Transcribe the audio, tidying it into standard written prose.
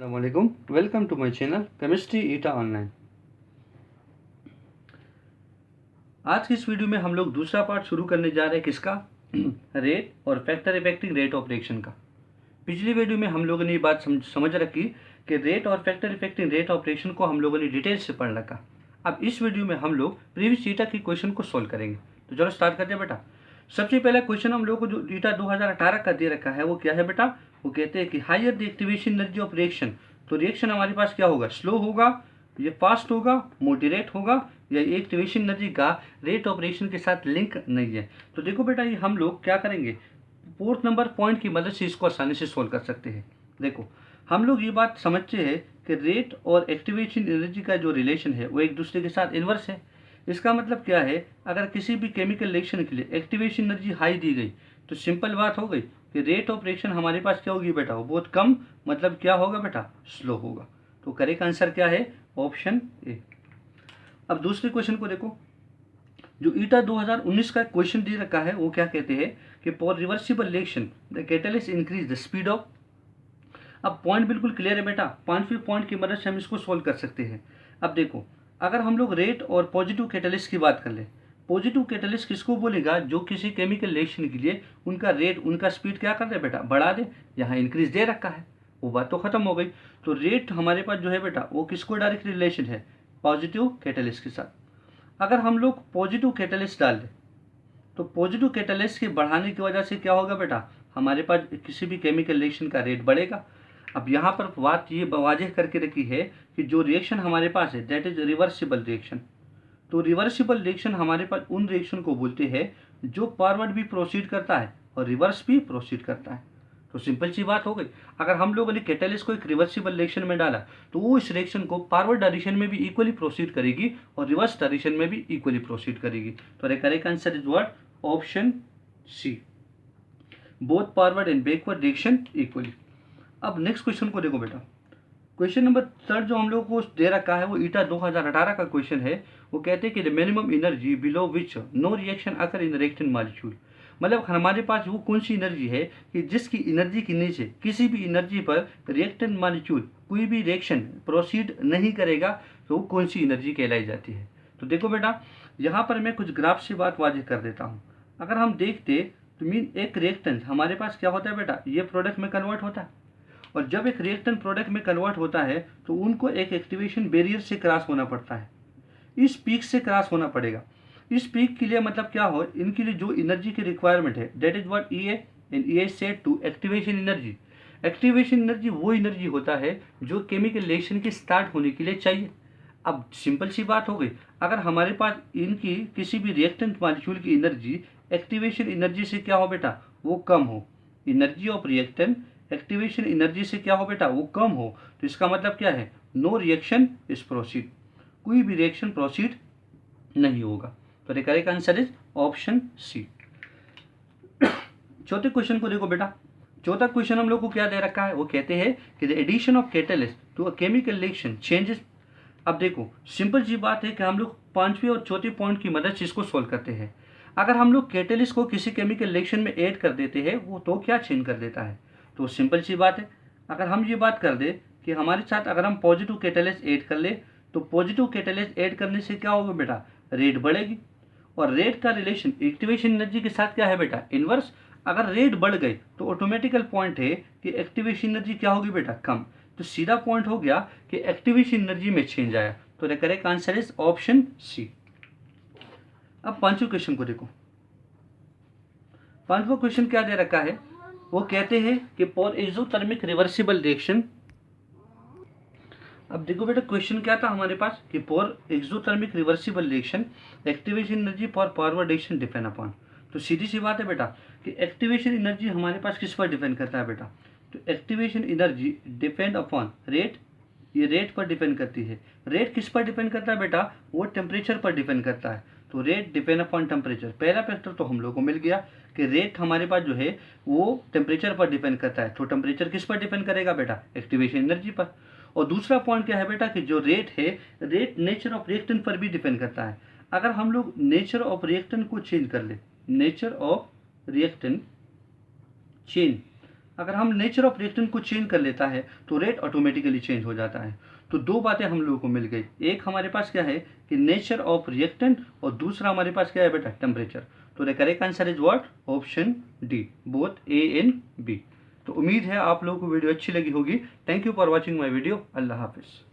अस्सलामुअलैकुम, welcome to my channel chemistry eta online. आज की इस वीडियो में हम लोग दूसरा पार्ट शुरू करने जा रहे हैं किसका रेट और factor affecting rate of reaction का। पिछली वीडियो में हम लोगों ने ये बात समझ रखी कि रेट और factor affecting rate of reaction को हम लोगों ने डिटेल से पढ़ रखा। अब इस वीडियो में हम लोग प्रीवियस ईटा की क्वेश्चन को सोल्व करेंगे। तो चलो स्टार्ट करते हैं बेटा। सबसे पहला क्वेश्चन हम लोग को जो ईटा 2018 का दे रखा है वो क्या है बेटा। वो कहते हैं कि higher the activation energy of reaction. तो रिएक्शन हमारे पास क्या होगा, स्लो होगा, ये फास्ट होगा, मॉडरेट होगा, या एक्टिवेशन एनर्जी का रेट ऑफ रिएक्शन के साथ लिंक नहीं है। तो देखो बेटा, ये हम लोग क्या करेंगे, फोर्थ नंबर पॉइंट की मदद से इसको आसानी से सोल्व कर सकते हैं। देखो, हम लोग ये बात समझते हैं कि रेट और एक्टिवेशन एनर्जी का जो रिलेशन है वो एक दूसरे के साथ इन्वर्स है। इसका मतलब क्या है, अगर किसी भी केमिकल रिएक्शन के लिए एक्टिवेशन एनर्जी हाई दी गई तो सिंपल बात हो गई कि रेट ऑफ रिएक्शन हमारे पास क्या होगी बेटा, वो बहुत कम, मतलब क्या होगा बेटा, स्लो होगा। तो करेक्ट आंसर क्या है, ऑप्शन ए। अब दूसरे क्वेश्चन को देखो, जो ईटा 2019 का क्वेश्चन दे रखा है वो क्या कहते हैं कि for reversible reaction the catalyst increase the speed of. अब पॉइंट बिल्कुल क्लियर है बेटा, पांचवें पॉइंट की मदद से हम इसको सोल्व कर सकते हैं। अब देखो, अगर हम लोग रेट और पॉजिटिव कैटलिस्ट की बात कर ले, पॉजिटिव कैटलिस्ट किसको बोलेगा, जो किसी केमिकल रिएक्शन के लिए उनका रेट, उनका स्पीड क्या कर दे बेटा, बढ़ा दे। यहाँ इंक्रीज दे रखा है, वो बात तो खत्म हो गई। तो रेट हमारे पास जो है बेटा वो किसको डायरेक्ट रिलेशन है, पॉजिटिव कैटलिस्ट के साथ। अगर हम लोग पॉजिटिव कैटलिस्ट डाल दें तो पॉजिटिव कैटलिस्ट के बढ़ाने की वजह से क्या होगा बेटा, हमारे पास किसी भी केमिकल रिएक्शन का रेट बढ़ेगा। अब यहाँ पर बात ये वाज़ेह करके रखी है कि जो रिएक्शन हमारे पास है दैट इज रिवर्सिबल रिएक्शन। तो रिवर्सिबल रिएक्शन हमारे पास उन रिएक्शन को बोलते हैं जो फॉरवर्ड भी प्रोसीड करता है और रिवर्स भी प्रोसीड करता है। तो सिंपल सी बात हो गई, अगर हम लोगों ने कैटलिस्ट को एक रिवर्सिबल रिएक्शन में डाला तो वो इस रिएक्शन को फॉरवर्ड डायरेक्शन में भी इक्वली प्रोसीड करेगी और रिवर्स डायरेक्शन में भी इक्वली प्रोसीड करेगी। तो correct answer is what, option C, both forward and backward direction equally. अब नेक्स्ट क्वेश्चन को देखो बेटा, क्वेश्चन नंबर थर्ड जो हम लोग को दे रखा है वो ईटा 2018 का क्वेश्चन है। वो कहते हैं कि the minimum energy below which no reaction occur in reactant molecule. मतलब हमारे पास वो कौन सी एनर्जी है कि जिसकी एनर्जी के नीचे किसी भी एनर्जी पर रिएक्टेंट मॉलिक्यूल कोई भी रिएक्शन प्रोसीड नहीं करेगा, तो वो कौन सी एनर्जी कहलाई जाती है। तो देखो बेटा, यहाँ पर मैं कुछ ग्राफ से बात वाज़ेह कर देता हूँ। अगर हम देखते तो मीन एक रिएक्टेंट हमारे पास क्या होता है बेटा, ये प्रोडक्ट में कन्वर्ट होता है, और जब एक रिएक्टेंट प्रोडक्ट में कन्वर्ट होता है तो उनको एक एक्टिवेशन बैरियर से क्रॉस होना पड़ता है, इस पीक से क्रॉस होना पड़ेगा। इस पीक के लिए मतलब क्या हो, इनके लिए जो एनर्जी की रिक्वायरमेंट है that is what E A, and E is said to activation energy. Activation energy वो एनर्जी होता है जो केमिकल रिएक्शन के स्टार्ट होने के लिए चाहिए। अब सिंपल सी बात हो गई, अगर हमारे पास इनकी किसी भी रिएक्टेंट मॉलिक्यूल की एनर्जी एक्टिवेशन एनर्जी से क्या हो बेटा, वो कम हो, energy of reactant activation energy से क्या हो बेटा, वो कम हो, तो इसका मतलब क्या है, नो रिएक्शन इज प्रोसीड, कोई भी रिएक्शन प्रोसीड नहीं होगा। तो correct answer is option C. चौथे क्वेश्चन को देखो बेटा, चौथा क्वेश्चन हम लोग को क्या दे रखा है, वो कहते हैं कि the addition of catalyst to a chemical reaction changes. अब देखो, सिंपल सी बात है कि हम लोग पांचवें और चौथे पॉइंट की मदद से इसको सोल्व करते हैं। अगर हम लोग कैटलिस्ट को किसी केमिकल रिएक्शन में ऐड कर देते हैं वो तो क्या चेंज कर देता है। तो सिंपल सी बात है, अगर हम ये बात कर दे कि हमारे साथ अगर हम पॉजिटिव कैटलिस्ट ऐड कर ले तो पॉजिटिव कैटलिस्ट ऐड करने से क्या होगा बेटा, रेट बढ़ेगी, और रेट का रिलेशन एक्टिवेशन एनर्जी के साथ क्या है बेटा, इनवर्स। अगर रेट बढ़ गई तो ऑटोमेटिकल पॉइंट है कि एक्टिवेशन एनर्जी क्या होगी बेटा, कम। तो सीधा पॉइंट हो गया कि एक्टिवेशन एनर्जी में चेंज आया। तो correct answer is option C. अब पांचवें क्वेश्चन को देखो, पांचवा क्वेश्चन क्या दे रखा है, वो कहते हैं कि फॉर एक्सोथर्मिक रिवर्सिबल रिएक्शन। अब देखो बेटा, क्वेश्चन क्या था हमारे पास कि for exothermic reversible reaction activation energy for forward reaction depend upon. तो सीधी सी बात है बेटा कि एक्टिवेशन एनर्जी हमारे पास किस पर डिपेंड करता है बेटा, तो activation energy depend upon rate, ये रेट पर डिपेंड करती है। रेट किस पर डिपेंड करता है बेटा, वो टेम्परेचर पर डिपेंड करता है। तो रेट डिपेंड अपॉन टेम्परेचर, पहला फैक्टर तो हम लोग को मिल गया कि रेट हमारे पास जो है वो टेम्परेचर पर डिपेंड करता है। तो टेम्परेचर किस पर डिपेंड करेगा बेटा, एक्टिवेशन एनर्जी पर। और दूसरा पॉइंट क्या है बेटा कि जो रेट है, रेट नेचर ऑफ रिएक्टेंट पर भी डिपेंड करता है। अगर हम लोग नेचर ऑफ रिएक्टेंट को चेंज कर ले, नेचर ऑफ रिएक्टेंट चेंज अगर हम नेचर ऑफ रिएक्टेंट को चेंज कर लेता है तो रेट ऑटोमेटिकली चेंज हो जाता है। तो दो बातें हम लोगों को मिल गई, एक हमारे पास क्या है कि नेचर ऑफ रिएक्टेंट, और दूसरा हमारे पास क्या है बेटा, टेम्परेचर। तो the correct answer is what, option D, both A and B. तो उम्मीद है आप लोगों को वीडियो अच्छी लगी होगी। Thank you for watching my video. अल्लाह हाफिज़।